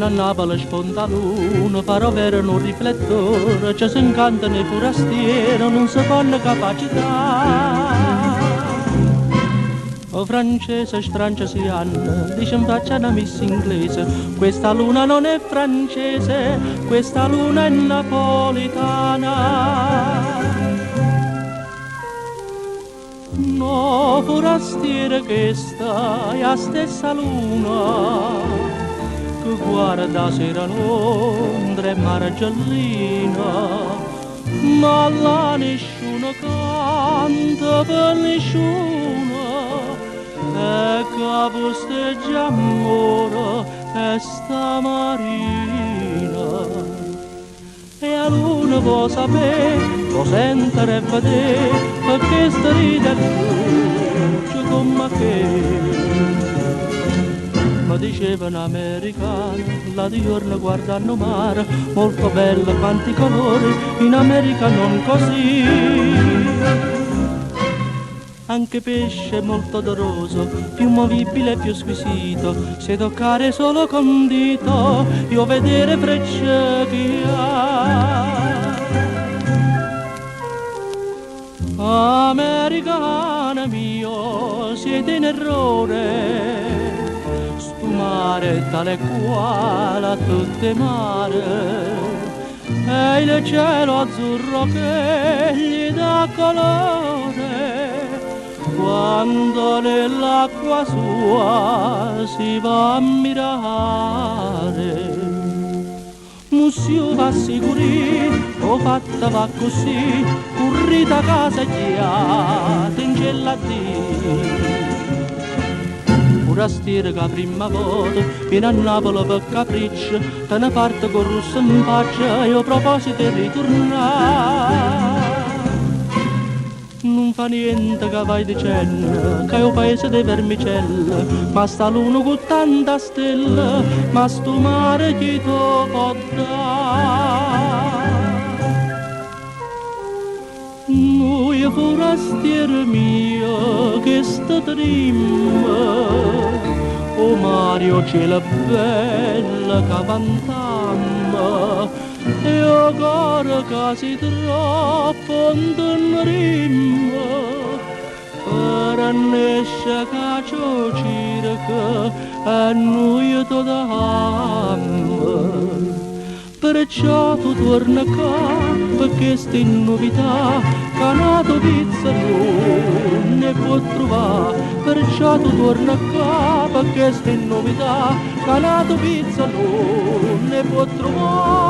a Napoli sponda l'uno, farò vero un riflettore, ci si incanta nei forastieri, non si fanno capacità. O francese strancia si hanno, dice in faccia una miss inglese, questa luna non è francese, questa luna è napolitana. No, forastiere che sta, è la stessa luna che guarda sera Londra e Margellina, ma là nessuno canta per nessuno, e che posteggia amore e sta marina. E a luna può sapere, può sentire e vedere, perché stride e luce come che. Ma diceva un americano, là di giorno guardando mare, molto bello quanti colori, in America non così. Anche pesce molto odoroso, più movibile e più squisito, se toccare solo con dito, io vedere frecce che ha. Americano mio, siete in errore, stu mare tale quale a tutte mare, e il cielo azzurro che gli dà colore, quando nell'acqua sua si va a mirare. Musio va sicuri, o fatta va così, currita a casa ghiata in gelati. Forastiere che prima volta viene a Napoli per capriccio, te ne parte con russo in faccia e a proposito di ritornare. Non fa niente che vai dicendo che è un paese di vermicelle, ma sta l'uno con tanta stella, ma sto mare chi to può dare. Noi forastiere mio che sta trimma, o Mario cielo bella che vantamma, e o coro che si troppo in rimma, per nesce che ciò circa e noi ti dammo. Perciò tu torna qua, perché sti novità, che nato pizza non ne può trovare. Perciò tu torna qua, perché sti novità, che nato pizza non ne può trovare.